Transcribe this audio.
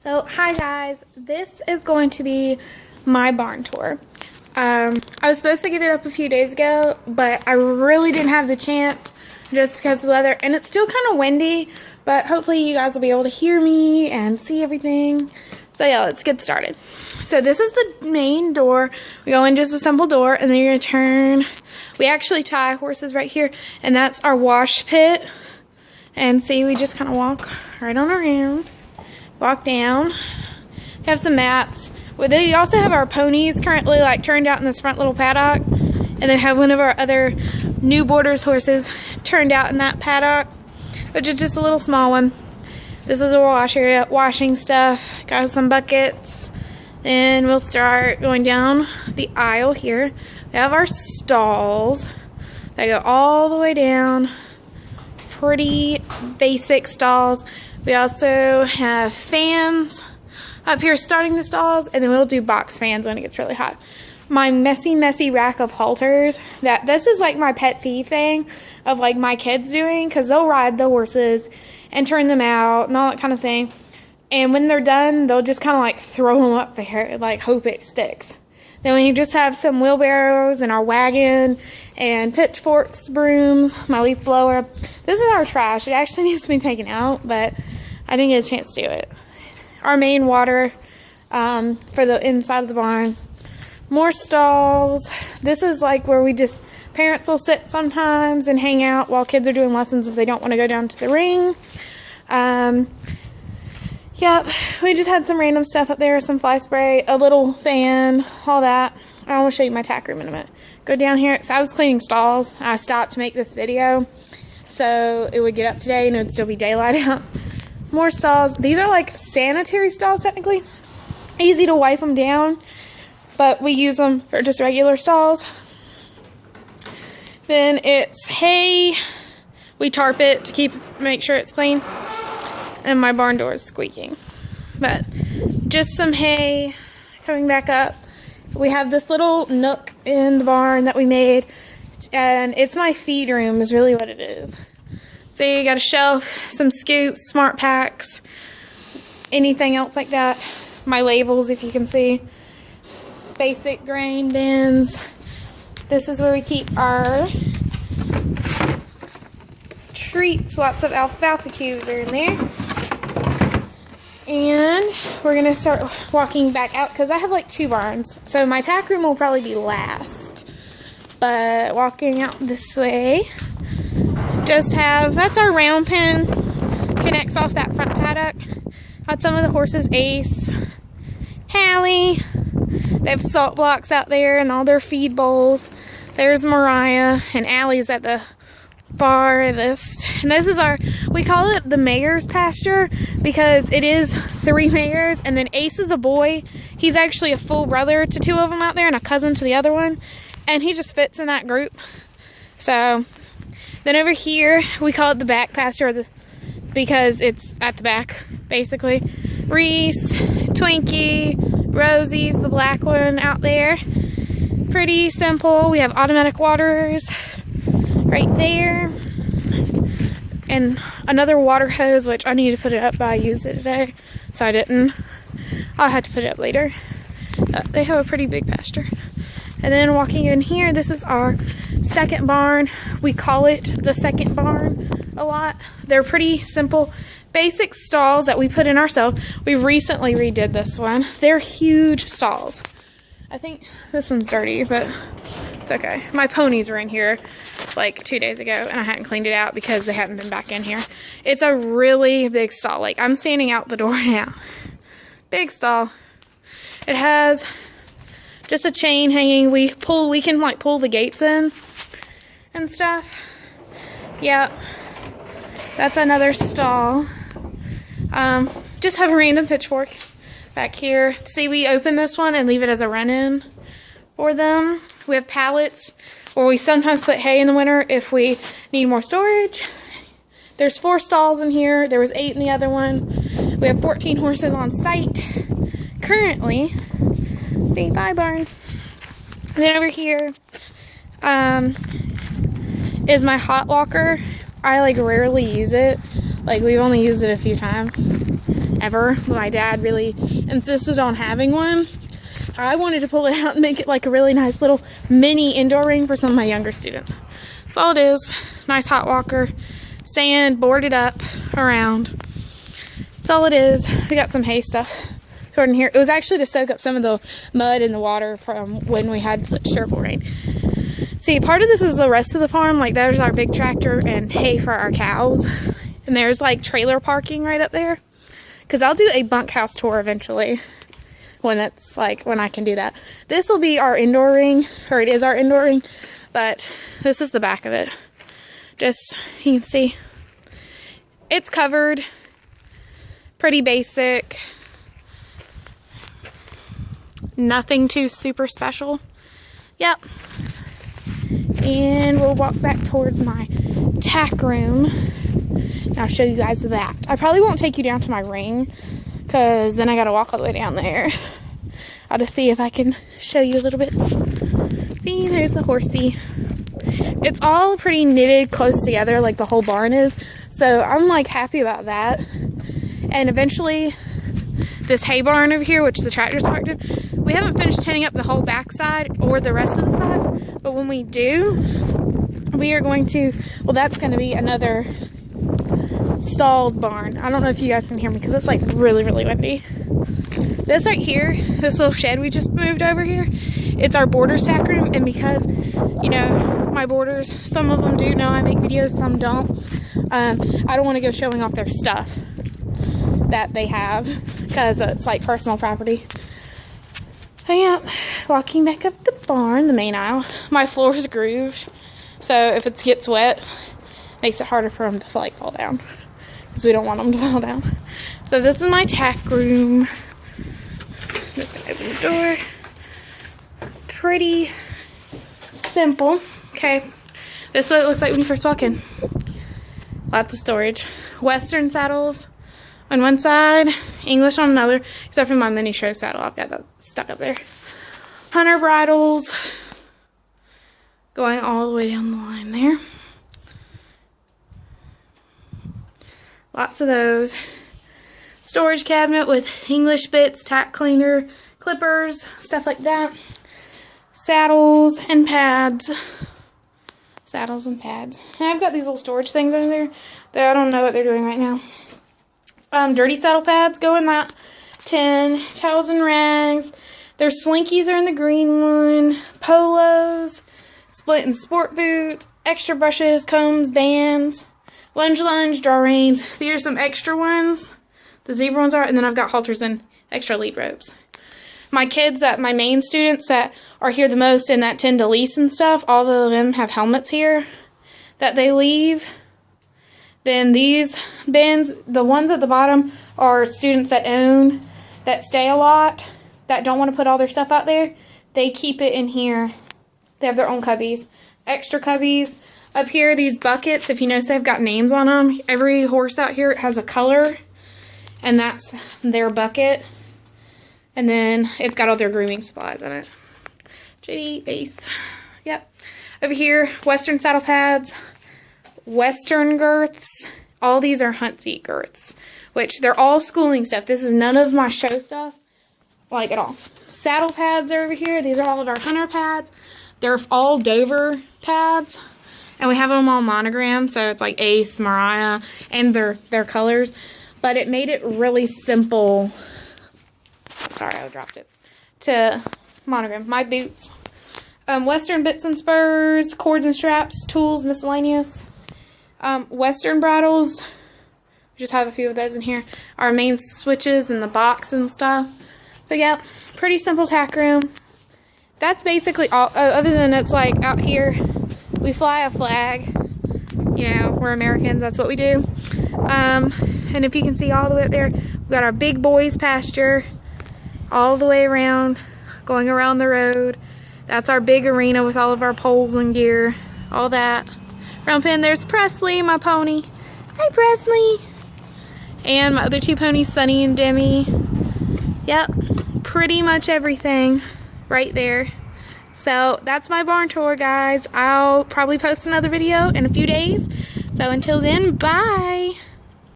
So, hi guys, this is going to be my barn tour. I was supposed to get it up a few days ago, but I really didn't have the chance just because of the weather, and it's still kind of windy, but hopefully you guys will be able to hear me and see everything. So yeah, let's get started. So this is the main door. We go in just a simple door, and then you're going to turn. We actually tie horses right here, and that's our wash pit. And see, we just kind of walk right on around. Walk down. We have some mats. We also have our ponies currently turned out in this front little paddock. And then have one of our other new boarders horses turned out in that paddock, which is just a little small one. This is a wash area, washing stuff. Got some buckets. Then we'll start going down the aisle here. We have our stalls. They go all the way down. Pretty basic stalls. We also have fans up here starting the stalls, and then we'll do box fans when it gets really hot. My messy rack of halters, this is like my pet peeve thing of like my kids doing, because they'll ride the horses and turn them out and all that kind of thing. And when they're done, they'll just kind of like throw them up there and like hope it sticks. Then we just have some wheelbarrows and our wagon and pitchforks, brooms, my leaf blower. This is our trash. It actually needs to be taken out, but I didn't get a chance to do it. Our main water for the inside of the barn. More stalls. This is like where parents will sit sometimes and hang out while kids are doing lessons if they don't want to go down to the ring. Yep, we just had some random stuff up there, some fly spray, a little fan, all that. I will show you my tack room in a minute. Go down here. So I was cleaning stalls. I stopped to make this video, so it would get up today and it would still be daylight out. More stalls. These are like sanitary stalls technically. Easy to wipe them down, but we use them for just regular stalls. Then it's hay. We tarp it to make sure it's clean. And my barn door is squeaking. But just some hay coming back up. We have this little nook in the barn that we made, and it's my feed room is really what it is. So you got a shelf, some scoops, smart packs, anything else like that. My labels, if you can see. Basic grain bins. This is where we keep our treats. Lots of alfalfa cubes are in there. And we're going to start walking back out because I have like two barns. So my tack room will probably be last. But walking out this way, that's our round pen. Connects off that front paddock. Got some of the horses, Ace, Hallie. They have salt blocks out there and all their feed bowls. There's Mariah, and Allie's at the farthest. And this is we call it the mayor's pasture because it is 3 mayors, and then Ace is a boy. He's actually a full brother to 2 of them out there and a cousin to the other one, and he just fits in that group. So then over here we call it the back pasture because it's at the back basically. Reese, Twinkie, Rosie's the black one out there. Pretty simple. We have automatic waters right there, and another water hose, which I need to put it up, but I used it today, so I didn't. I'll have to put it up later. They have a pretty big pasture. And then walking in here, this is our second barn. We call it the second barn a lot. They're pretty simple, basic stalls that we put in ourselves. We recently redid this one. They're huge stalls. I think this one's dirty, but it's okay. My ponies were in here like 2 days ago, and I hadn't cleaned it out because they haven't been back in here. It's a really big stall. Like, I'm standing out the door now. Big stall. It has just a chain hanging. We can like pull the gates in and stuff. Yeah, that's another stall. Just have a random pitchfork back here. See, we open this one and leave it as a run-in for them. We have pallets where we sometimes put hay in the winter if we need more storage. There's 4 stalls in here. There was 8 in the other one. We have 14 horses on site currently. Big bye barn. And then over here is my hot walker. I like rarely use it. Like, we've only used it a few times. ever. My dad really insisted on having one. I wanted to pull it out and make it like a really nice little mini indoor ring for some of my younger students. That's all it is. Nice hot walker, sand, boarded up around. That's all it is. We got some hay stuff stored in here. It was actually to soak up some of the mud in the water from when we had the terrible rain. See, part of this is the rest of the farm. Like, there's our big tractor and hay for our cows. And there's like trailer parking right up there. Because I'll do a bunkhouse tour eventually. When I can do that. This will be our indoor ring, or it is our indoor ring, but this is the back of it. Just, you can see, it's covered, pretty basic, nothing too super special. Yep. And we'll walk back towards my tack room, and I'll show you guys that. I probably won't take you down to my ring, because then I gotta walk all the way down there. I'll just see if I can show you a little bit. See, there's the horsey. It's all pretty knitted close together like the whole barn is. So I'm like happy about that. And eventually this hay barn over here, which the tractor's parked in, we haven't finished tinning up the whole back side or the rest of the sides. But when we do, we are going to, well, that's going to be another stalled barn. I don't know if you guys can hear me because it's like really, really windy. This right here, this little shed we just moved over here, it's our boarders tack room. And because, you know, my boarders, some of them do know I make videos, some don't. I don't want to go showing off their stuff that they have because it's like personal property. So yeah, walking back up the barn, the main aisle. My floor is grooved, so if it gets wet, it makes it harder for them to like fall down because we don't want them to fall down. So this is my tack room. I'm just gonna open the door. Pretty simple. Okay, this is what it looks like when you first walk in. Lots of storage. Western saddles on one side, English on another, except for my mini show saddle. I've got that stuck up there. Hunter bridles going all the way down the line there. Lots of those. Storage cabinet with English bits, tack cleaner, clippers, stuff like that. Saddles and pads. Saddles and pads. And I've got these little storage things under there that I don't know what they're doing right now. Dirty saddle pads go in that tin. Towels and rags. Their slinkies are in the green one. Polos. Split and sport boots. Extra brushes, combs, bands. Lunge, draw reins. These are some extra ones. The zebra ones are. And then I've got halters and extra lead ropes. My kids, my main students that are here the most and that tend to lease and stuff, all of them have helmets here that they leave. Then these bins, the ones at the bottom, are students that own, that stay a lot, that don't want to put all their stuff out there. They keep it in here. They have their own cubbies. Extra cubbies. Up here, these buckets, if you notice, they've got names on them. Every horse out here has a color, and that's their bucket. And then it's got all their grooming supplies in it. JD Ace. Yep. Over here, Western saddle pads, Western girths. All these are hunt seat girths, which they're all schooling stuff. This is none of my show stuff, like at all. Saddle pads are over here. These are all of our hunter pads. They're all Dover pads. And we have them all monogrammed, so it's like Ace, Mariah, and their colors. But it made it really simple. Sorry, I dropped it. To monogram. My boots. Western bits and spurs, cords and straps, tools, miscellaneous. Western bridles. We just have a few of those in here. Our main switches and the box and stuff. So yeah, pretty simple tack room. That's basically all. Other than it's like out here, we fly a flag. You know, we're Americans. That's what we do. And if you can see all the way up there, we've got our big boys pasture all the way around, going around the road. That's our big arena with all of our poles and gear, all that. Round pen, there's Presley, my pony. Hi, Presley. And my other two ponies, Sunny and Demi. Yep, pretty much everything right there. So that's my barn tour, guys. I'll probably post another video in a few days. So until then, bye.